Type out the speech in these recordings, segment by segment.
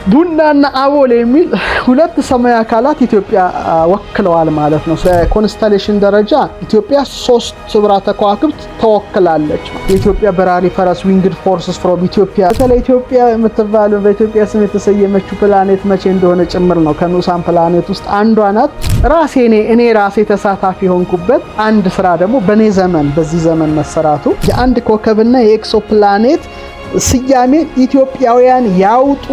ቡናና አቦል የሚል ሁለት ሰማያዊ አካላት ኢትዮጵያ ወክለዋል ማለት ነው። በኮንስታሌሽን ደረጃ ኢትዮጵያ 3 ስብራተ ከዋክብት ተወክላለች። የኢትዮጵያ በራሪ ፈረስ ዊንግድ ፎርስስ ፍሮም ኢትዮጵያ በተለይ ኢትዮጵያ የምትባለው በኢትዮጵያ ስም የተሰየመችው ፕላኔት መቼ እንደሆነ ጭምር ነው። ከኑሳን ፕላኔት ውስጥ አንዷ ናት። እኔ ራሴ ተሳታፊ ሆንኩበት አንድ ስራ ደግሞ በኔ ዘመን በዚህ ዘመን መሰራቱ የአንድ ኮከብና የኤክሶ ፕላኔት ስያሜ ኢትዮጵያውያን ያውጡ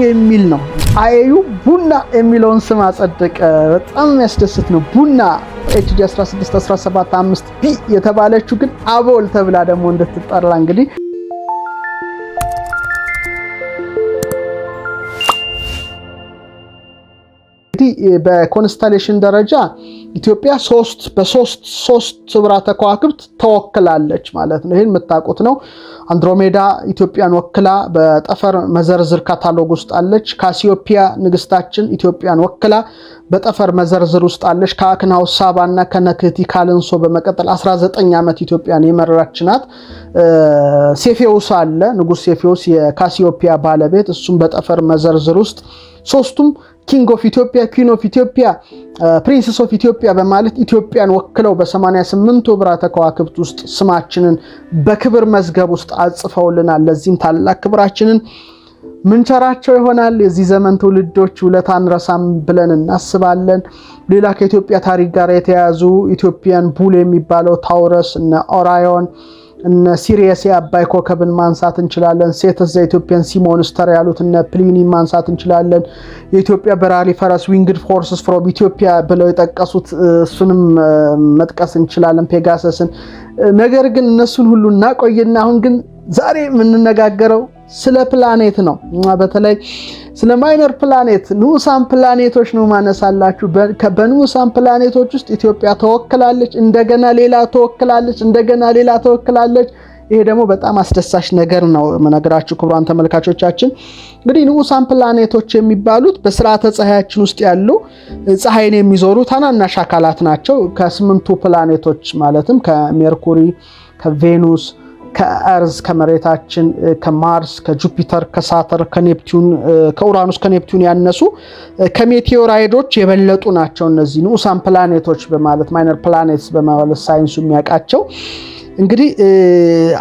የሚል ነው። አዩ ቡና የሚለውን ስም አጸደቀ። በጣም የሚያስደስት ነው። ቡና HD 16175 ቢ የተባለችው ግን አቦል ተብላ ደግሞ እንድትጠራ እንግዲህ በኮንስታሌሽን ደረጃ ኢትዮጵያ 3 ስብራተ ከዋክብት ተወክላለች ማለት ነው። ይሄን የምታውቁት ነው። አንድሮሜዳ ኢትዮጵያን ወክላ በጠፈር መዘርዝር ካታሎግ ውስጥ አለች። ካሲዮፒያ ንግስታችን ኢትዮጵያን ወክላ በጠፈር መዘርዝር ውስጥ አለች። ከአክናው ሳባና ከነክቲ ካልንሶ በመቀጠል 19 ዓመት ኢትዮጵያን የመራች ናት። ሴፌውስ አለ። ንጉስ ሴፌውስ የካሲዮፒያ ባለቤት፣ እሱም በጠፈር መዘርዝር ውስጥ ሶስቱም ኪንግ ኦፍ ኢትዮጵያ፣ ኩዊን ኦፍ ኢትዮጵያ፣ ፕሪንሰስ ኦፍ ኢትዮጵያ በማለት ኢትዮጵያን ወክለው በ88 ብራተ ከዋክብት ውስጥ ስማችንን በክብር መዝገብ ውስጥ አጽፈውልናል። ለዚህም ታላቅ ክብራችንን ምንቸራቸው ይሆናል። የዚህ ዘመን ትውልዶች ውለታን ረሳም ብለን እናስባለን። ሌላ ከኢትዮጵያ ታሪክ ጋር የተያያዙ ኢትዮጵያን ቡል የሚባለው ታውረስ፣ እነ ኦራዮን እነ ሲሪየስ የአባይ ኮከብን ማንሳት እንችላለን። ሴተስ ዘኢትዮጵያን ሲሞንስተር ያሉት እነ ፕሊኒ ማንሳት እንችላለን። የኢትዮጵያ በራሪ ፈረስ ዊንግድ ፎርስስ ፍሮም ኢትዮጵያ ብለው የጠቀሱት እሱንም መጥቀስ እንችላለን፣ ፔጋሰስን። ነገር ግን እነሱን ሁሉ እናቆይና አሁን ግን ዛሬ የምንነጋገረው ስለ ፕላኔት ነው። በተለይ ስለ ማይነር ፕላኔት ንዑሳን ፕላኔቶች ነው ማነሳላችሁ። በንዑሳን ፕላኔቶች ውስጥ ኢትዮጵያ ተወክላለች፣ እንደገና ሌላ ተወክላለች፣ እንደገና ሌላ ተወክላለች። ይሄ ደግሞ በጣም አስደሳች ነገር ነው መነግራችሁ ክቡራን ተመልካቾቻችን። እንግዲህ ንዑሳን ፕላኔቶች የሚባሉት በስርዓተ ፀሐያችን ውስጥ ያሉ ፀሐይን የሚዞሩ ታናናሽ አካላት ናቸው። ከ8ቱ ፕላኔቶች ማለትም ከሜርኩሪ፣ ከቬኑስ፣ ከአርዝ ከመሬታችን፣ ከማርስ፣ ከጁፒተር፣ ከሳተር፣ ከኔፕቲዩን፣ ከኡራኑስ፣ ከኔፕቲዩን ያነሱ ከሜቴዎራይዶች የበለጡ ናቸው። እነዚህ ንዑሳን ፕላኔቶች በማለት ማይነር ፕላኔትስ በማለት ሳይንሱ የሚያውቃቸው እንግዲህ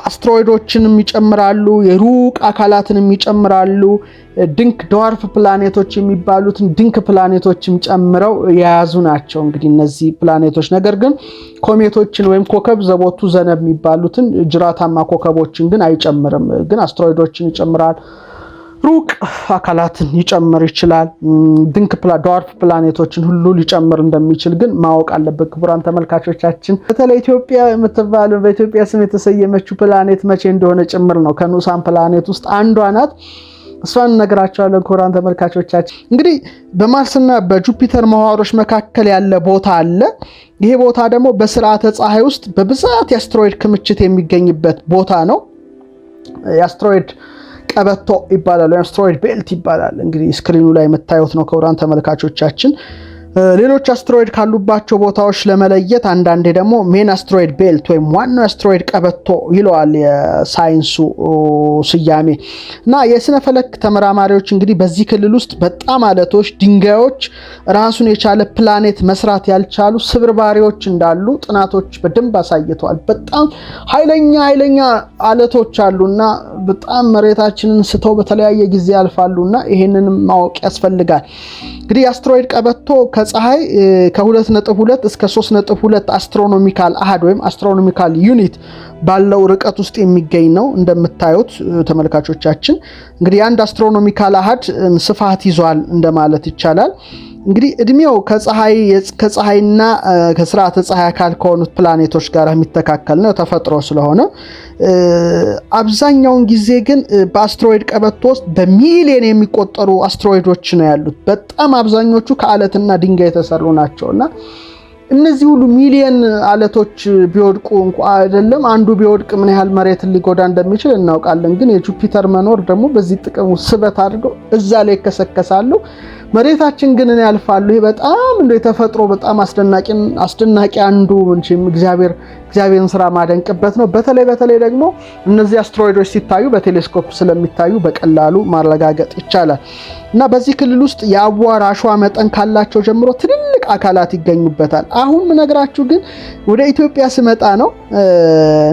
አስትሮይዶችንም ይጨምራሉ፣ የሩቅ አካላትንም ይጨምራሉ። ድንክ ድዋርፍ ፕላኔቶች የሚባሉትን ድንክ ፕላኔቶችም ጨምረው የያዙ ናቸው እንግዲህ እነዚህ ፕላኔቶች። ነገር ግን ኮሜቶችን ወይም ኮከብ ዘቦቱ ዘነብ የሚባሉትን ጅራታማ ኮከቦችን ግን አይጨምርም። ግን አስትሮይዶችን ይጨምራል፣ ሩቅ አካላትን ይጨምር ይችላል። ድንክ ድዋርፍ ፕላኔቶችን ሁሉ ሊጨምር እንደሚችል ግን ማወቅ አለበት ክቡራን ተመልካቾቻችን። በተለይ ኢትዮጵያ የምትባለው በኢትዮጵያ ስም የተሰየመችው ፕላኔት መቼ እንደሆነ ጭምር ነው። ከኑሳን ፕላኔት ውስጥ አንዷ ናት። እሷን እነግራቸዋለሁ ክቡራን ተመልካቾቻችን። እንግዲህ በማርስና በጁፒተር ምህዋሮች መካከል ያለ ቦታ አለ። ይሄ ቦታ ደግሞ በስርዓተ ፀሐይ ውስጥ በብዛት የአስትሮይድ ክምችት የሚገኝበት ቦታ ነው። የአስትሮይድ ቀበቶ ይባላል፣ አስትሮይድ ቤልት ይባላል። እንግዲህ ስክሪኑ ላይ የምታዩት ነው ክቡራን ተመልካቾቻችን። ሌሎች አስትሮይድ ካሉባቸው ቦታዎች ለመለየት አንዳንዴ ደግሞ ሜን አስትሮይድ ቤልት ወይም ዋናው አስትሮይድ ቀበቶ ይለዋል የሳይንሱ ስያሜ። እና የስነ ፈለክ ተመራማሪዎች እንግዲህ በዚህ ክልል ውስጥ በጣም አለቶች፣ ድንጋዮች ራሱን የቻለ ፕላኔት መስራት ያልቻሉ ስብርባሪዎች እንዳሉ ጥናቶች በደንብ አሳይተዋል። በጣም ኃይለኛ አለቶች አሉና በጣም መሬታችንን ስተው በተለያየ ጊዜ ያልፋሉና ይሄንን ማወቅ ያስፈልጋል። እንግዲህ የአስትሮይድ ቀበቶ ከፀሐይ ከ2.2 እስከ 3.2 አስትሮኖሚካል አሃድ ወይም አስትሮኖሚካል ዩኒት ባለው ርቀት ውስጥ የሚገኝ ነው። እንደምታዩት ተመልካቾቻችን እንግዲህ አንድ አስትሮኖሚካል አሃድ ስፋት ይዟል እንደማለት ይቻላል። እንግዲህ እድሜው ከፀሐይና ከስርዓተ ፀሐይ አካል ከሆኑት ፕላኔቶች ጋር የሚተካከል ነው ተፈጥሮ ስለሆነ። አብዛኛውን ጊዜ ግን በአስትሮይድ ቀበቶ ውስጥ በሚሊዮን የሚቆጠሩ አስትሮይዶች ነው ያሉት። በጣም አብዛኞቹ ከአለትና ድንጋይ የተሰሩ ናቸውና እነዚህ ሁሉ ሚሊየን አለቶች ቢወድቁ እንኳን አይደለም አንዱ ቢወድቅ ምን ያህል መሬትን ሊጎዳ እንደሚችል እናውቃለን። ግን የጁፒተር መኖር ደግሞ በዚህ ጥቅሙ ስበት አድርገው እዛ ላይ ይከሰከሳሉ። መሬታችን ግን ያልፋሉ። ይሄ በጣም እንደው የተፈጥሮ በጣም አስደናቂ አንዱ እግዚአብሔርን ስራ ማደንቅበት ነው። በተለይ ደግሞ እነዚህ አስትሮይዶች ሲታዩ በቴሌስኮፕ ስለሚታዩ በቀላሉ ማረጋገጥ ይቻላል። እና በዚህ ክልል ውስጥ የአቧራ አሸዋ መጠን ካላቸው ጀምሮ ትልልቅ አካላት ይገኙበታል። አሁን ምነግራችሁ ግን ወደ ኢትዮጵያ ስመጣ ነው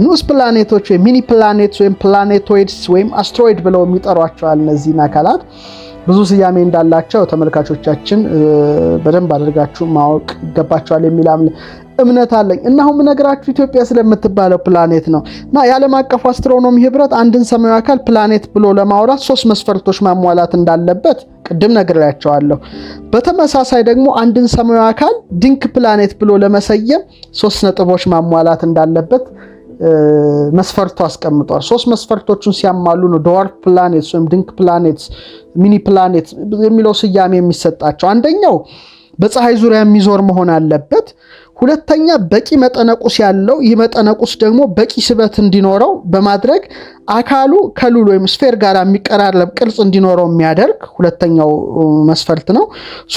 ንዑስ ፕላኔቶች ወይም ሚኒ ፕላኔትስ ወይም ፕላኔቶይድስ ወይም አስትሮይድ ብለው የሚጠሯቸዋል። እነዚህን አካላት ብዙ ስያሜ እንዳላቸው ተመልካቾቻችን በደንብ አድርጋችሁ ማወቅ ይገባቸዋል የሚል እምነት አለኝ። እና አሁን ምነግራችሁ ኢትዮጵያ ስለምትባለው ፕላኔት ነው። እና የዓለም አቀፉ አስትሮኖሚ ህብረት አንድን ሰማያዊ አካል ፕላኔት ብሎ ለማውራት 3 መስፈርቶች ማሟላት እንዳለበት ቅድም ነግሬያቸዋለሁ። በተመሳሳይ ደግሞ አንድን ሰማያዊ አካል ድንክ ፕላኔት ብሎ ለመሰየም 3 ነጥቦች ማሟላት እንዳለበት መስፈርቱ አስቀምጧል። 3 መስፈርቶቹን ሲያሟሉ ነው ድዋርፍ ፕላኔትስ ወይም ድንክ ፕላኔትስ፣ ሚኒ ፕላኔትስ የሚለው ስያሜ የሚሰጣቸው። አንደኛው በፀሐይ ዙሪያ የሚዞር መሆን አለበት። ሁለተኛ በቂ መጠነቁስ ያለው፣ ይህ መጠነቁስ ደግሞ በቂ ስበት እንዲኖረው በማድረግ አካሉ ከሉል ወይም ስፌር ጋር የሚቀራረብ ቅርጽ እንዲኖረው የሚያደርግ ሁለተኛው መስፈርት ነው።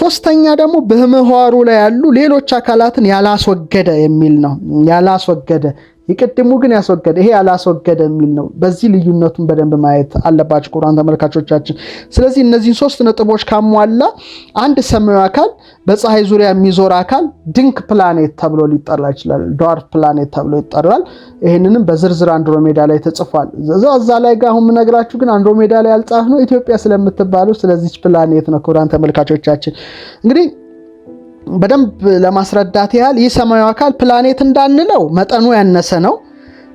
ሶስተኛ ደግሞ በምህዋሩ ላይ ያሉ ሌሎች አካላትን ያላስወገደ የሚል ነው። ያላስወገደ ይቅድሙ ግን ያስወገደ፣ ይሄ ያላስወገደ የሚል ነው። በዚህ ልዩነቱን በደንብ ማየት አለባችሁ ክቡራን ተመልካቾቻችን። ስለዚህ እነዚህን 3 ነጥቦች ካሟላ አንድ ሰማያዊ አካል በፀሐይ ዙሪያ የሚዞር አካል ድንክ ፕላኔት ተብሎ ሊጠራ ይችላል። ድዋርፍ ፕላኔት ተብሎ ይጠራል። ይሄንንም በዝርዝር አንድሮሜዳ ላይ ተጽፏል። እዛ ላይ ጋር አሁን የምነግራችሁ ግን አንድሮሜዳ ላይ ያልጻፍነው ኢትዮጵያ ስለምትባለው ስለዚች ፕላኔት ነው ክቡራን ተመልካቾቻችን። እንግዲህ በደንብ ለማስረዳት ያህል ይህ ሰማያዊ አካል ፕላኔት እንዳንለው መጠኑ ያነሰ ነው።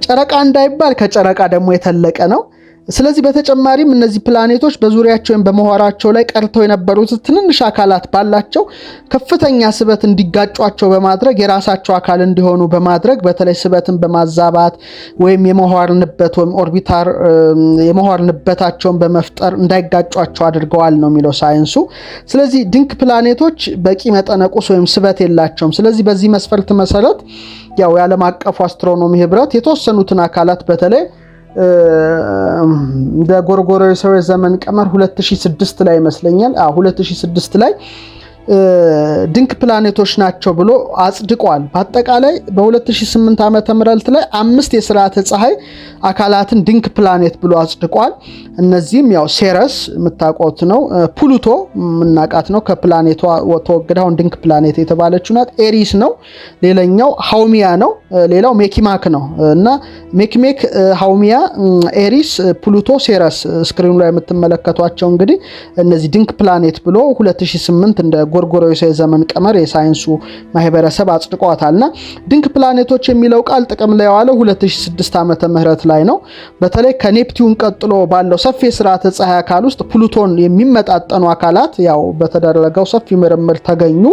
ጨረቃ እንዳይባል ከጨረቃ ደግሞ የተለቀ ነው። ስለዚህ በተጨማሪም እነዚህ ፕላኔቶች በዙሪያቸው ወይም በመዋራቸው ላይ ቀርተው የነበሩት ትንንሽ አካላት ባላቸው ከፍተኛ ስበት እንዲጋጯቸው በማድረግ የራሳቸው አካል እንዲሆኑ በማድረግ በተለይ ስበትን በማዛባት ወይም የመዋር ንበት ወይም ኦርቢታር የመዋር ንበታቸውን በመፍጠር እንዳይጋጯቸው አድርገዋል ነው የሚለው ሳይንሱ። ስለዚህ ድንክ ፕላኔቶች በቂ መጠነቁስ ወይም ስበት የላቸውም። ስለዚህ በዚህ መስፈርት መሰረት ያው የዓለም አቀፉ አስትሮኖሚ ህብረት የተወሰኑትን አካላት በተለይ እንደ ጎርጎሮሳዊ ዘመን ቀመር 2006 ላይ ይመስለኛል 2006 ላይ ድንክ ፕላኔቶች ናቸው ብሎ አጽድቋል። በአጠቃላይ በ2008 ዓመተ ምህረት ላይ 5 የስርዓተ ፀሐይ አካላትን ድንክ ፕላኔት ብሎ አጽድቋል። እነዚህም ያው ሴረስ የምታውቁት ነው፣ ፕሉቶ የምናውቃት ነው ከፕላኔቷ ተወግዳውን ድንክ ፕላኔት የተባለችው ናት። ኤሪስ ነው፣ ሌላኛው ሃውሚያ ነው፣ ሌላው ሜኪማክ ነው። እና ሜክሜክ፣ ሃውሚያ፣ ኤሪስ፣ ፕሉቶ፣ ሴረስ ስክሪኑ ላይ የምትመለከቷቸው እንግዲህ እነዚህ ድንክ ፕላኔት ብሎ 2008 እንደ ጎርጎሮሳዊ ዘመን ቀመር የሳይንሱ ማህበረሰብ አጽድቋታልና ድንክ ፕላኔቶች የሚለው ቃል ጥቅም ላይ የዋለው 2006 ዓመተ ምህረት ላይ ነው። በተለይ ከኔፕቲዩን ቀጥሎ ባለው ሰፊ የስርዓተ ፀሐይ አካል ውስጥ ፕሉቶን የሚመጣጠኑ አካላት ያው በተደረገው ሰፊ ምርምር ተገኙ።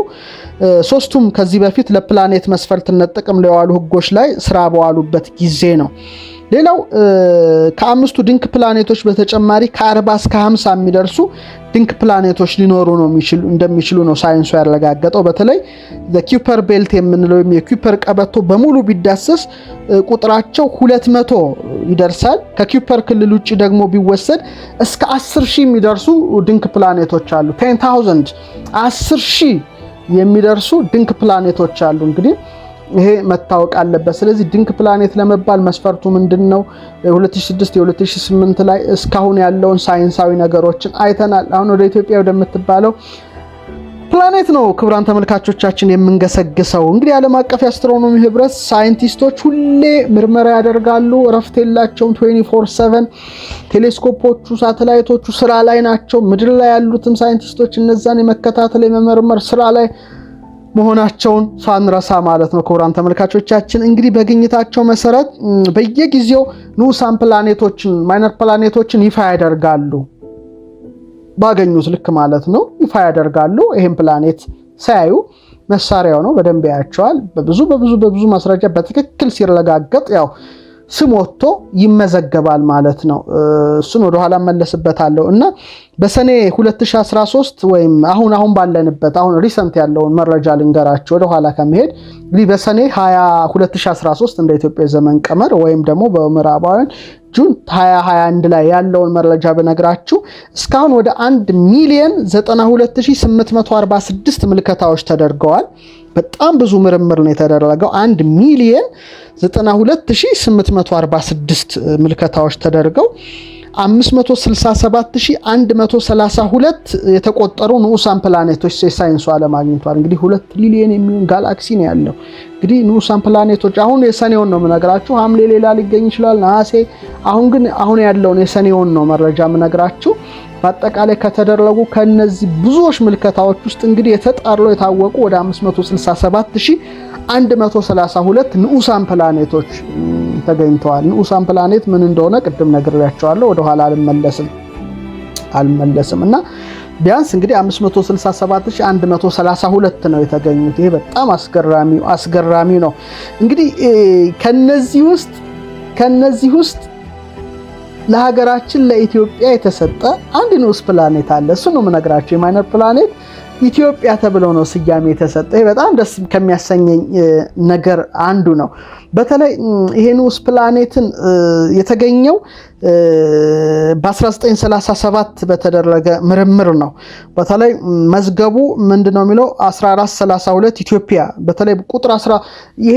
3ቱም ከዚህ በፊት ለፕላኔት መስፈርትነት ጥቅም ላይ የዋሉ ህጎች ላይ ስራ በዋሉበት ጊዜ ነው። ሌላው ከ5ቱ ድንክ ፕላኔቶች በተጨማሪ ከ40 እስከ 50 የሚደርሱ ድንክ ፕላኔቶች ሊኖሩ እንደሚችሉ ነው ሳይንሱ ያረጋገጠው። በተለይ ኩፐር ቤልት የምንለው የኩፐር ቀበቶ በሙሉ ቢዳሰስ ቁጥራቸው 200 ይደርሳል። ከኩፐር ክልል ውጪ ደግሞ ቢወሰድ እስከ 10,000 የሚደርሱ ድንክ ፕላኔቶች አሉ። 10,000 10,000 የሚደርሱ ድንክ ፕላኔቶች አሉ። እንግዲህ ይሄ መታወቅ አለበት። ስለዚህ ድንክ ፕላኔት ለመባል መስፈርቱ ምንድነው? 2006 የ2008 ላይ እስካሁን ያለውን ሳይንሳዊ ነገሮችን አይተናል። አሁን ወደ ኢትዮጵያ ወደምትባለው ፕላኔት ነው ክቡራን ተመልካቾቻችን የምንገሰግሰው። እንግዲህ ዓለም አቀፍ የአስትሮኖሚ ህብረት ሳይንቲስቶች ሁሌ ምርመራ ያደርጋሉ፣ እረፍት የላቸውም። 24/7 ቴሌስኮፖቹ፣ ሳተላይቶቹ ስራ ላይ ናቸው። ምድር ላይ ያሉትም ሳይንቲስቶች እነዛን የመከታተል የመመርመር ስራ ላይ መሆናቸውን ሳንረሳ ማለት ነው ክቡራን ተመልካቾቻችን። እንግዲህ በግኝታቸው መሰረት በየጊዜው ንዑሳን ፕላኔቶችን ማይነር ፕላኔቶችን ይፋ ያደርጋሉ። ባገኙት ልክ ማለት ነው ይፋ ያደርጋሉ። ይሄን ፕላኔት ሳያዩ መሳሪያው ነው በደንብ ያያቸዋል። በብዙ ማስረጃ በትክክል ሲረጋገጥ ያው ስም ወጥቶ ይመዘገባል ማለት ነው። እሱን ወደ ኋላ መለስበታለሁ እና በሰኔ 2013 ወይም አሁን ባለንበት አሁን ሪሰንት ያለውን መረጃ ልንገራችሁ ወደ ኋላ ከመሄድ እንግዲህ በሰኔ 2013 እንደ ኢትዮጵያ ዘመን ቀመር ወይም ደግሞ በምዕራባውያን ጁን 2021 ላይ ያለውን መረጃ በነግራችሁ እስካሁን ወደ 1,092,846 ምልከታዎች ተደርገዋል። በጣም ብዙ ምርምር ነው የተደረገው። 1,092,846 ምልከታዎች ተደርገው 567,132 የተቆጠሩ ንዑሳን ፕላኔቶች የሳይንሱ ዓለም አግኝቷል። እንግዲህ 2 ትሪሊየን የሚሆን ጋላክሲ ነው ያለው። እንግዲህ ንዑሳን ፕላኔቶች አሁን የሰኔውን ነው የምነግራችሁ። ሐምሌ ሌላ ሊገኝ ይችላል፣ ነሐሴ። አሁን ያለውን የሰኔውን ነው መረጃ የምነግራችሁ። በአጠቃላይ ከተደረጉ ከነዚህ ብዙዎች ምልከታዎች ውስጥ እንግዲህ የተጣሩ የታወቁ ወደ 567,132 ንዑሳን ፕላኔቶች ተገኝተዋል። ንዑሳን ፕላኔት ምን እንደሆነ ቅድም ነግሬያቸዋለሁ። ወደ ኋላ አልመለስም እና ቢያንስ እንግዲህ 567,132 ነው የተገኙት። ይሄ በጣም አስገራሚ ነው። እንግዲህ ከነዚህ ውስጥ ለሀገራችን ለኢትዮጵያ የተሰጠ አንድ ንዑስ ፕላኔት አለ። እሱ ነው የምነግራቸው። የማይነር ፕላኔት ኢትዮጵያ ተብሎ ነው ስያሜ የተሰጠ። ይሄ በጣም ደስ ከሚያሰኘኝ ነገር አንዱ ነው። በተለይ ይሄ ንዑስ ፕላኔትን የተገኘው በ1937 በተደረገ ምርምር ነው። በተለይ መዝገቡ ምንድነው የሚለው 1432 ኢትዮጵያ በተለይ ቁጥር 10 ይሄ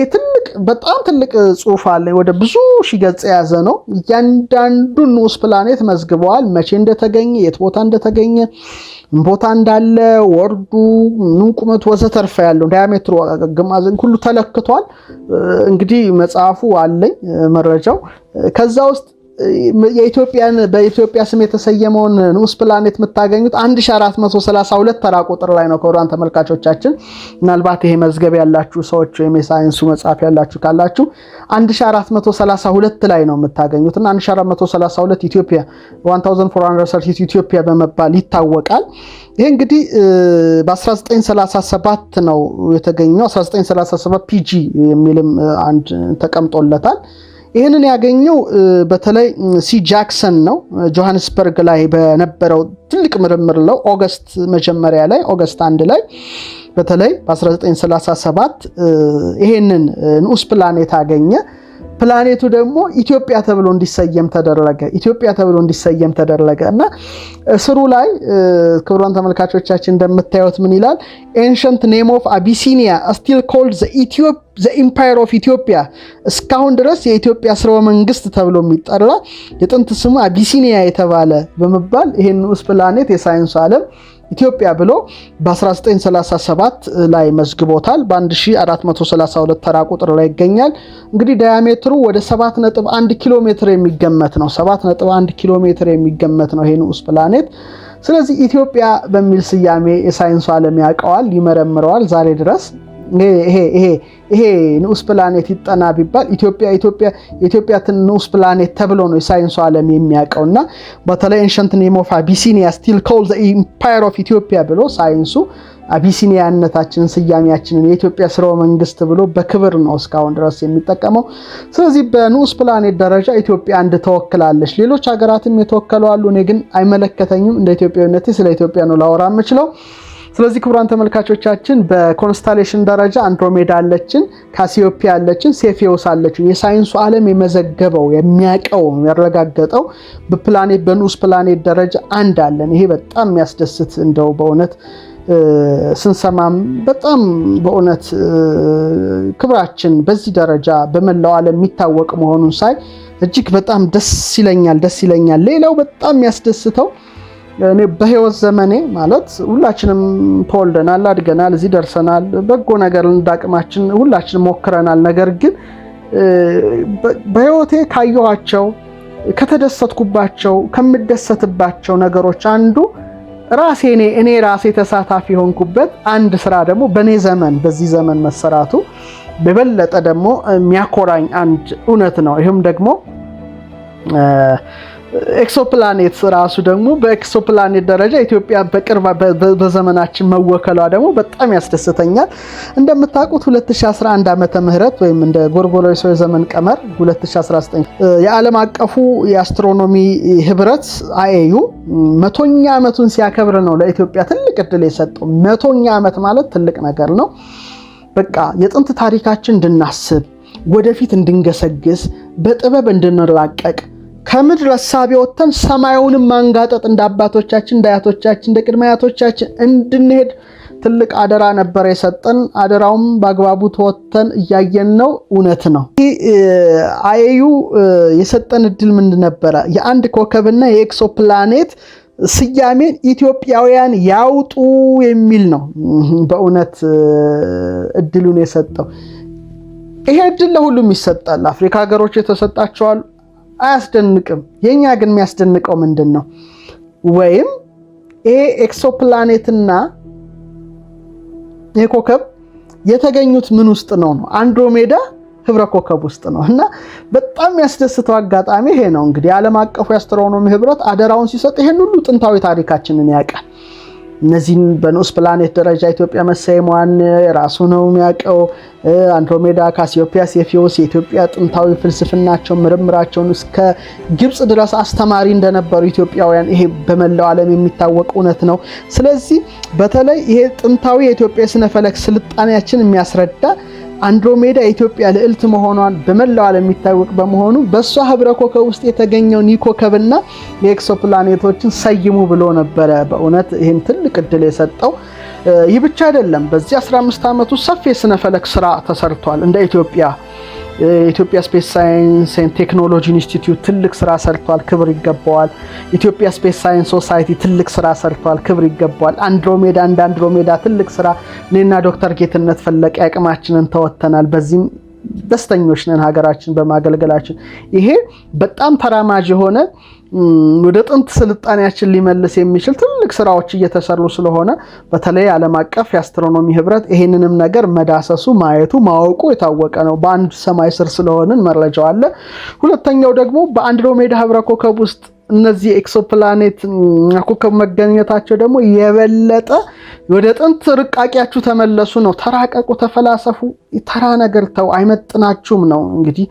በጣም ትልቅ ጽሑፍ አለ። ወደ ብዙ ሺህ ገጽ የያዘ ነው። እያንዳንዱ ንዑስ ፕላኔት መዝግበዋል። መቼ እንደተገኘ፣ የት ቦታ እንደተገኘ፣ ቦታ እንዳለ፣ ወርዱ፣ ቁመቱ ወዘተርፈ ያለው ዳያሜትሩ ግማዝን ሁሉ ተለክቷል። እንግዲህ መጽሐፉ አለኝ መረጃው። ከዛ ውስጥ በኢትዮጵያ ስም የተሰየመውን ንዑስ ፕላኔት የምታገኙት 1432 ተራ ቁጥር ላይ ነው። ክቡራን ተመልካቾቻችን ምናልባት ይሄ መዝገብ ያላችሁ ሰዎች ወይም የሳይንሱ መጽሐፍ ያላችሁ ካላችሁ 1432 ላይ ነው የምታገኙት እና 1432 ኢትዮጵያ 1430 ኢትዮጵያ በመባል ይታወቃል። ይሄ እንግዲህ በ1937 ነው የተገኘው። 1937 ፒጂ የሚልም አንድ ተቀምጦለታል። ይህንን ያገኘው በተለይ ሲ ጃክሰን ነው። ጆሃንስበርግ ላይ በነበረው ትልቅ ምርምር ላይ ኦገስት መጀመሪያ ላይ ኦገስት 1 ላይ በተለይ በ1937 ይሄንን ንዑስ ፕላኔት አገኘ። ፕላኔቱ ደግሞ ኢትዮጵያ ተብሎ እንዲሰየም ተደረገ እና ስሩ ላይ ክቡራን ተመልካቾቻችን እንደምታዩት ምን ይላል? ኤንሸንት ኔም ኦፍ አቢሲኒያ ስቲል ኮልድ ዘ ኢምፓየር ኦፍ ኢትዮጵያ። እስካሁን ድረስ የኢትዮጵያ ስርወ መንግስት ተብሎ የሚጠራ የጥንት ስሙ አቢሲኒያ የተባለ በመባል ይሄን ንዑስ ፕላኔት የሳይንሱ ዓለም ኢትዮጵያ ብሎ በ1937 ላይ መዝግቦታል። በ1432 ተራ ቁጥር ላይ ይገኛል። እንግዲህ ዳያሜትሩ ወደ 7.1 ኪሎ ሜትር የሚገመት ነው። 7.1 ኪሎ ሜትር የሚገመት ነው ይሄ ንዑስ ፕላኔት። ስለዚህ ኢትዮጵያ በሚል ስያሜ የሳይንሱ ዓለም ያውቀዋል፣ ይመረምረዋል ዛሬ ድረስ። ይሄ ንዑስ ፕላኔት ይጠና ቢባል የኢትዮጵያ ንዑስ ፕላኔት ተብሎ ነው የሳይንሱ ዓለም የሚያውቀውና በተለይ ኤንሸንት ኔም ኦፍ አቢሲኒያ ስቲል ኮልድ ዘ ኢምፓየር ኦፍ ኢትዮጵያ ብሎ ሳይንሱ አቢሲኒያነታችንን ስያሜያችንን የኢትዮጵያ ስርወ መንግስት ብሎ በክብር ነው እስካሁን ድረስ የሚጠቀመው። ስለዚህ በንዑስ ፕላኔት ደረጃ ኢትዮጵያ አንድ ተወክላለች። ሌሎች ሀገራትም የተወከሉ አሉ። እኔ ግን አይመለከተኝም። እንደ ኢትዮጵያዊነቴ ስለ ኢትዮጵያ ነው ላወራ የምችለው። ስለዚህ ክቡራን ተመልካቾቻችን በኮንስታሌሽን ደረጃ አንድሮሜዳ አለችን፣ ካሲዮፒያ አለችን፣ ሴፊዮስ አለችን። የሳይንሱ ዓለም የመዘገበው የሚያቀው ያረጋገጠው በንዑስ ፕላኔት ደረጃ አንድ አለን። ይሄ በጣም የሚያስደስት እንደው በእውነት ስንሰማም በጣም በእውነት ክብራችን በዚህ ደረጃ በመላው ዓለም የሚታወቅ መሆኑን ሳይ እጅግ በጣም ደስ ይለኛል። ሌላው በጣም የሚያስደስተው እኔ በህይወት ዘመኔ ማለት ሁላችንም ተወልደናል፣ አድገናል፣ እዚህ ደርሰናል። በጎ ነገር እንዳቅማችን ሁላችንም ሞክረናል። ነገር ግን በህይወቴ ካየኋቸው፣ ከተደሰትኩባቸው፣ ከምደሰትባቸው ነገሮች አንዱ እኔ ራሴ ተሳታፊ ሆንኩበት አንድ ስራ ደግሞ በዚህ ዘመን መሰራቱ በበለጠ ደግሞ የሚያኮራኝ አንድ እውነት ነው። ይህም ደግሞ ኤክሶፕላኔት ራሱ ደግሞ በኤክሶፕላኔት ደረጃ ኢትዮጵያ በቅርብ በዘመናችን መወከሏ ደግሞ በጣም ያስደስተኛል። እንደምታውቁት 2011 ዓመተ ምህረት ወይም እንደ ጎርጎሮሳዊ ዘመን ቀመር 2019 የዓለም አቀፉ የአስትሮኖሚ ህብረት IAU 100ኛ ዓመቱን ሲያከብር ነው ለኢትዮጵያ ትልቅ እድል የሰጠው። 100ኛ ዓመት ማለት ትልቅ ነገር ነው። በቃ የጥንት ታሪካችን እንድናስብ፣ ወደፊት እንድንገሰግስ፣ በጥበብ እንድንላቀቅ ከምድር ሐሳብ ወጥተን ሰማዩንም ማንጋጠጥ እንደ አባቶቻችን እንደ አያቶቻችን እንደ ቅድመ አያቶቻችን እንድንሄድ ትልቅ አደራ ነበር የሰጠን። አደራውም በአግባቡ ተወጥተን እያየን ነው። እውነት ነው። IAU የሰጠን እድል ምንድን ነበረ? የአንድ ኮከብና የኤክሶፕላኔት ስያሜን ኢትዮጵያውያን ያውጡ የሚል ነው። በእውነት እድሉን የሰጠው ይሄ እድል ለሁሉም ይሰጣል። አፍሪካ ሀገሮች የተሰጣቸዋል። አያስደንቅም? የኛ ግን የሚያስደንቀው ምንድነው? ወይም ይሄ ኤክሶፕላኔትና ይሄ ኮከብ የተገኙት ምን ውስጥ ነው? አንድሮሜዳ ህብረ ኮከብ ውስጥ ነው። እና በጣም የሚያስደስተው አጋጣሚ ይሄ ነው። እንግዲህ ዓለም አቀፉ የአስትሮኖሚ ህብረት አደራውን ሲሰጥ ይሄን ሁሉ ጥንታዊ ታሪካችንን ያውቃል። እነዚህን በንዑስ ፕላኔት ደረጃ ኢትዮጵያ መሰየሟን ራሱ ነው የሚያውቀው። አንድሮሜዳ፣ ካሲዮፒያ፣ ሴፊዮስ የኢትዮጵያ ጥንታዊ ፍልስፍናቸው ምርምራቸውን እስከ ግብጽ ድረስ አስተማሪ እንደነበሩ ኢትዮጵያውያን ይሄ በመላው ዓለም የሚታወቅ እውነት ነው። ስለዚህ በተለይ ይሄ ጥንታዊ የኢትዮጵያ ስነ ፈለክ ስልጣኔያችን የሚያስረዳ አንድሮሜዳ የኢትዮጵያ ልዕልት መሆኗን በመላው ዓለም የሚታወቅ በመሆኑ በሷ ህብረ ኮከብ ውስጥ የተገኘው ኒኮከብና የኤክሶፕላኔቶችን ሰይሙ ብሎ ነበረ። በእውነት ይሄን ትልቅ እድል የሰጠው ይህ ብቻ አይደለም። በዚህ 15 ዓመት ውስጥ ሰፊ የስነ ፈለክ ስራ ተሰርቷል። እንደ የኢትዮጵያ ስፔስ ሳይንስ ኤንድ ቴክኖሎጂ ኢንስቲትዩት ትልቅ ስራ ሰርቷል፣ ክብር ይገባዋል። ኢትዮጵያ ስፔስ ሳይንስ ሶሳይቲ ትልቅ ስራ ሰርቷል፣ ክብር ይገባዋል። አንድሮሜዳ ትልቅ ስራ እኔና ዶክተር ጌትነት ፈለቀ አቅማችንን ተወተናል። በዚህም ደስተኞች ነን ሀገራችን በማገልገላችን። ይሄ በጣም ተራማጅ የሆነ ወደ ጥንት ስልጣኔያችን ሊመልስ የሚችል ትልቅ ስራዎች እየተሰሩ ስለሆነ በተለይ ዓለም አቀፍ የአስትሮኖሚ ህብረት ይሄንንም ነገር መዳሰሱ፣ ማየቱ፣ ማወቁ የታወቀ ነው። በአንድ ሰማይ ስር ስለሆነን መረጃው አለ። ሁለተኛው ደግሞ በአንድሮሜዳ ህብረ ኮከብ ውስጥ እነዚህ ኤክሶፕላኔት ኮከብ መገኘታቸው ደግሞ የበለጠ ወደ ጥንት ርቃቂያችሁ ተመለሱ ነው። ተራቀቁ፣ ተፈላሰፉ፣ ተራ ነገር ተው፣ አይመጥናችሁም ነው። እንግዲህ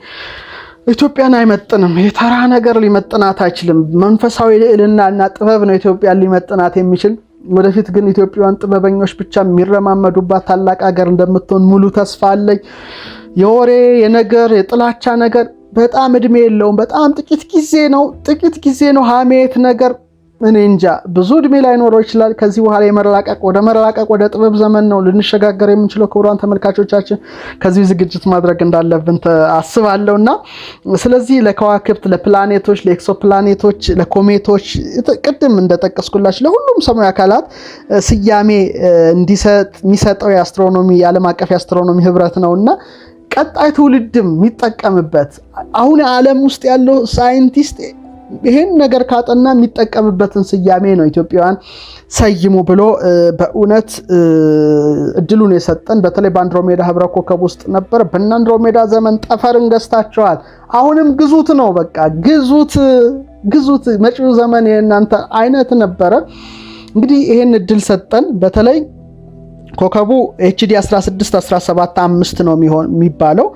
ኢትዮጵያን አይመጥንም። የተራ ነገር ሊመጥናት አይችልም። መንፈሳዊ ልዕልናና ጥበብ ነው ኢትዮጵያን ሊመጥናት የሚችል። ወደፊት ግን ኢትዮጵያውያን ጥበበኞች ብቻ የሚረማመዱባት ታላቅ ሀገር እንደምትሆን ሙሉ ተስፋ አለኝ። የወሬ የነገር የጥላቻ ነገር በጣም እድሜ የለውም። በጣም ጥቂት ጊዜ ነው። ሀሜት ነገር እኔ እንጃ ብዙ እድሜ ላይኖረው ይችላል። ከዚህ በኋላ መረላቀቅ ወደ ጥበብ ዘመን ነው ልንሸጋገር የምንችለው። ክቡራን ተመልካቾቻችን ከዚህ ዝግጅት ማድረግ እንዳለብን አስባለሁና ስለዚህ ለከዋክብት፣ ለፕላኔቶች፣ ለኤክሶፕላኔቶች፣ ለኮሜቶች ቅድም እንደጠቀስኩላችሁ ለሁሉም ሰማያዊ አካላት ስያሜ እንዲሰጥ የሚሰጠው የዓለም አቀፍ የአስትሮኖሚ ህብረት ነውና ቀጣይ ትውልድም የሚጠቀምበት አሁን ዓለም ውስጥ ያለው ሳይንቲስት ይሄን ነገር ካጠና የሚጠቀምበትን ስያሜ ነው ኢትዮጵያውያን ሰይሙ ብሎ በእውነት እድሉን የሰጠን። በተለይ በአንድሮሜዳ ህብረ ኮከብ ውስጥ ነበር። በአንድሮሜዳ ዘመን ጠፈርን ገዝታቸዋል። አሁንም ግዙት ነው። በቃ ግዙት። መጪው ዘመን የእናንተ አይነት ነበረ። እንግዲህ ይሄን እድል ሰጠን። በተለይ ኮከቡ HD 16-17-5 ነው የሚባለው።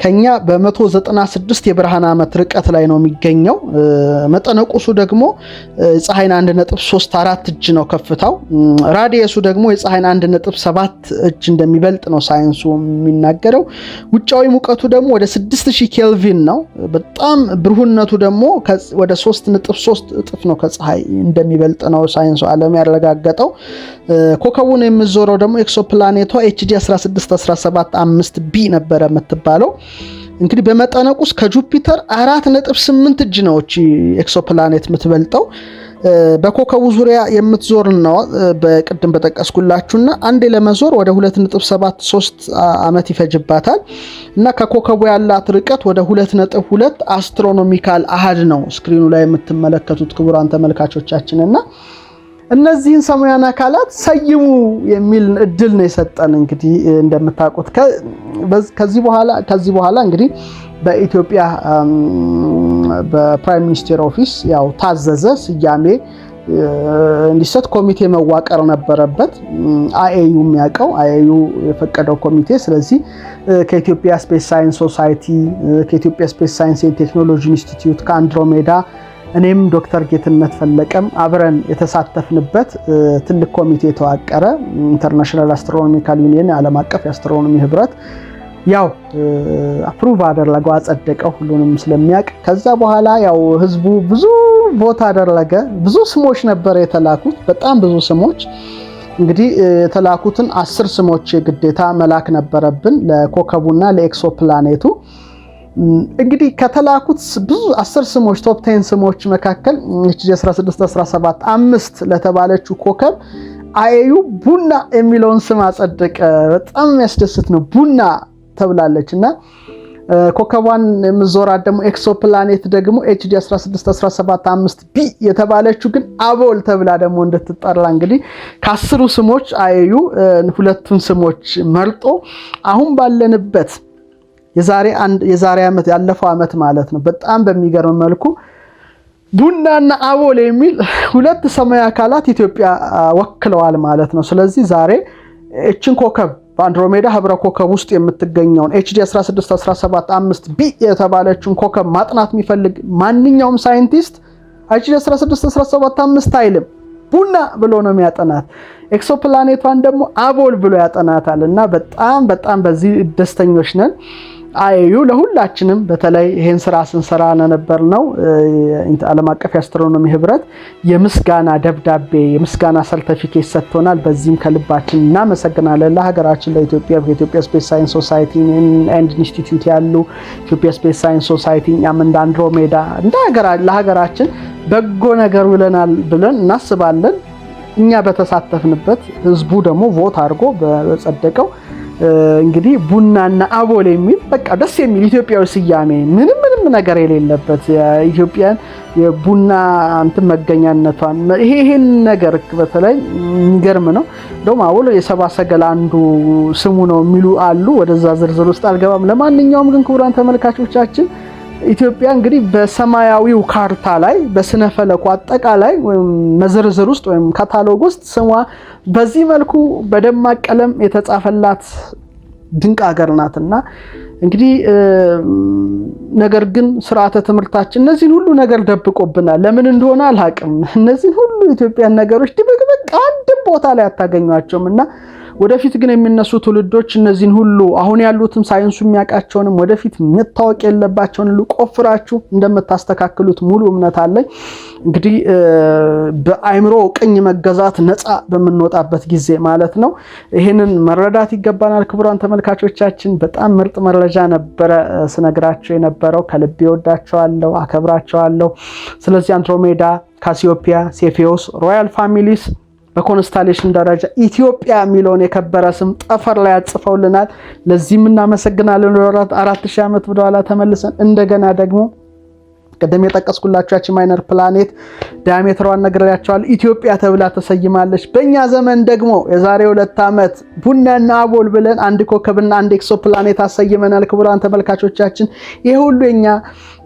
ከኛ በ196 የብርሃን ዓመት ርቀት ላይ ነው የሚገኘው። መጠነቁሱ ደግሞ ፀሐይን 1.34 እጅ ነው ከፍታው። ራዲየሱ ደግሞ የፀሐይን 1.7 እጅ እንደሚበልጥ ነው ሳይንሱ የሚናገረው። ውጫዊ ሙቀቱ ደግሞ ወደ 6000 ኬልቪን ነው። በጣም ብሩህነቱ ደግሞ ወደ 3.3 እጥፍ ነው ከፀሐይ እንደሚበልጥ ነው ሳይንሱ ዓለም ያረጋገጠው። ኮከቡን የሚዞረው ደግሞ ኤክሶፕላኔቷ HD 16-17-5b ነበረ የምትባለው። እንግዲህ በመጠነቁስ ከጁፒተር 4.8 እጅ ነው ኤክሶፕላኔት የምትበልጠው። በኮከቡ ዙሪያ የምትዞር ነው በቅድም በጠቀስኩላችሁና አንዴ ለመዞር ወደ 2.73 ዓመት ይፈጅባታል እና ከኮከቡ ያላት ርቀት ወደ 2.2 አስትሮኖሚካል አሃድ ነው ስክሪኑ ላይ የምትመለከቱት ክቡራን ተመልካቾቻችንና እነዚህን ሰማያዊ አካላት ሰይሙ የሚል እድል ነው የሰጠን። እንግዲህ እንደምታውቁት ከዚህ በኋላ እንግዲህ በኢትዮጵያ በፕራይም ሚኒስቴር ኦፊስ ያው ታዘዘ ስያሜ እንዲሰጥ ኮሚቴ መዋቀር ነበረበት። አይኤዩ የሚያውቀው አይኤዩ የፈቀደው ኮሚቴ። ስለዚህ ከኢትዮጵያ ስፔስ ሳይንስ ሶሳይቲ፣ ከኢትዮጵያ ስፔስ ሳይንስ ኤንድ ቴክኖሎጂ ኢንስቲትዩት፣ ከአንድሮሜዳ እኔም ዶክተር ጌትነት ፈለቀም አብረን የተሳተፍንበት ትልቅ ኮሚቴ ተዋቀረ። ኢንተርናሽናል አስትሮኖሚካል ዩኒየን ዓለም አቀፍ የአስትሮኖሚ ህብረት ያው አፕሩቭ አደረገው አጸደቀው ሁሉንም ስለሚያውቅ። ከዛ በኋላ ያው ህዝቡ ብዙ ቦታ አደረገ። ብዙ ስሞች ነበር የተላኩት፣ በጣም ብዙ ስሞች። እንግዲህ የተላኩትን 10 ስሞች ግዴታ መላክ ነበረብን ለኮከቡና ለኤክሶፕላኔቱ። እንግዲህ ከተላኩት ብዙ 10 ስሞች ቶፕ 10 ስሞች መካከል H1617 5 ለተባለችው ኮከብ አይኤዩ ቡና የሚለውን ስም አጸደቀ። በጣም የሚያስደስት ነው። ቡና ተብላለች እና ኮከቧን የምዞራት ደግሞ ኤክሶፕላኔት ደግሞ HD1617 5b የተባለችው ግን አቦል ተብላ ደግሞ እንድትጠራ እንግዲህ ከ10ሩ ስሞች አይኤዩ ሁለቱን ስሞች መርጦ አሁን ባለንበት የዛሬ ዓመት ያለፈው ዓመት ማለት ነው በጣም በሚገርም መልኩ ቡናና አቦል የሚል ሁለት ሰማያዊ አካላት ኢትዮጵያ ወክለዋል ማለት ነው። ስለዚህ ዛሬ እችን ኮከብ በአንድሮሜዳ ህብረ ኮከብ ውስጥ የምትገኘውን HD1617 5b የተባለችውን ኮከብ ማጥናት የሚፈልግ ማንኛውም ሳይንቲስት HD1617 5 አይልም ቡና ብሎ ነው የሚያጠናት። ኤክሶፕላኔቷን ደግሞ አቦል ብሎ ያጠናታል እና በጣም በዚህ ደስተኞች ነን። አይኤዩ ለሁላችንም በተለይ ይሄን ስራ ስንሰራ ነበር ነው ዓለም አቀፍ የአስትሮኖሚ ህብረት የምስጋና ደብዳቤ የምስጋና ሰርቲፊኬት ሰጥቶናል። በዚህም ከልባችን እናመሰግናለን። ለሀገራችን ለኢትዮጵያ በኢትዮጵያ ስፔስ ሳይንስ ሶሳይቲ ኤንድ ኢንስቲትዩት ያሉ ኢትዮጵያ ስፔስ ሳይንስ ሶሳይቲ እኛም እንደ አንድሮሜዳ ለሀገራችን በጎ ነገር ብለናል ብለን እናስባለን። እኛ በተሳተፍንበት ህዝቡ ደግሞ ቮት አድርጎ በጸደቀው እንግዲህ ቡናና አቦል የሚል በቃ ደስ የሚል ኢትዮጵያዊ ስያሜ ምንም ነገር የሌለበት የኢትዮጵያን የቡና እንትን መገኛነቷን ይሄን ነገር በተለይ የሚገርም ነው። እንደውም አቦል የሰባ ሰገል አንዱ ስሙ ነው የሚሉ አሉ። ወደዛ ዝርዝር ውስጥ አልገባም። ለማንኛውም ግን ክቡራን ተመልካቾቻችን ኢትዮጵያ እንግዲህ በሰማያዊው ካርታ ላይ በስነ ፈለኩ አጠቃላይ መዝርዝር ውስጥ ወይም ካታሎግ ውስጥ ስሟ በዚህ መልኩ በደማቅ ቀለም የተጻፈላት ድንቅ ሀገር ናትና እንግዲህ ነገር ግን ስርዓተ ትምህርታችን እነዚህን ሁሉ ነገር ደብቆብናል። ለምን እንደሆነ አልሐቅም። እነዚህን ሁሉ ኢትዮጵያን ነገሮች ድብቅብቅ አንድም ቦታ ላይ አታገኟቸውምና ወደፊት ግን የሚነሱ ትውልዶች እነዚህን ሁሉ አሁን ያሉትም ሳይንሱ የሚያውቃቸውንም ወደፊት መታወቅ የለባቸውን ሁሉ ቆፍራችሁ እንደምታስተካክሉት ሙሉ እምነት አለኝ። እንግዲህ በአይምሮ ቅኝ መገዛት ነፃ በምንወጣበት ጊዜ ማለት ነው። ይሄንን መረዳት ይገባናል። ክቡራን ተመልካቾቻችን በጣም ምርጥ መረጃ ነበረ ስነግራቸው የነበረው። ከልቤ ወዳቸዋለሁ፣ አከብራቸዋለሁ። ስለዚህ አንድሮሜዳ፣ ካሲዮፒያ፣ ሴፊዮስ፣ ሮያል ፋሚሊስ በኮንስታሌሽን ደረጃ ኢትዮጵያ የሚለውን የከበረ ስም ጠፈር ላይ ያጽፈውልናል። ለዚህም እናመሰግናለን። 4000 ዓመት ወደኋላ ተመልሰን እንደገና ደግሞ ቀደም የጠቀስኩላችሁ ማይነር ፕላኔት ዳያሜትሯን ነግሬያቸዋለሁ። ኢትዮጵያ ተብላ ተሰይማለች። በእኛ ዘመን ደግሞ የዛሬ 2 ዓመት ቡናና አቦል ብለን አንድ ኮከብና አንድ ኤክሶፕላኔት አሰይመናል። ክቡራን ተመልካቾቻችን ይሄ ሁሉ የኛ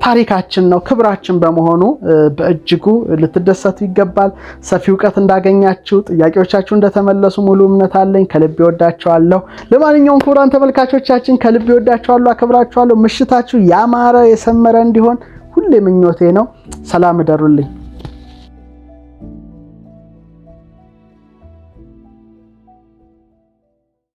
ታሪካችን ነው፣ ክብራችን በመሆኑ በእጅጉ ልትደሰቱ ይገባል። ሰፊ ዕውቀት እንዳገኛችሁ፣ ጥያቄዎቻችሁ እንደተመለሱ ሙሉ እምነት አለኝ። ከልቤ ወዳችኋለሁ። ለማንኛውም ክቡራን ተመልካቾቻችን ከልቤ ወዳችኋለሁ፣ አከብራችኋለሁ። ምሽታችሁ ያማረ የሰመረ እንዲሆን ሁሌ ምኞቴ ነው። ሰላም እደሩልኝ።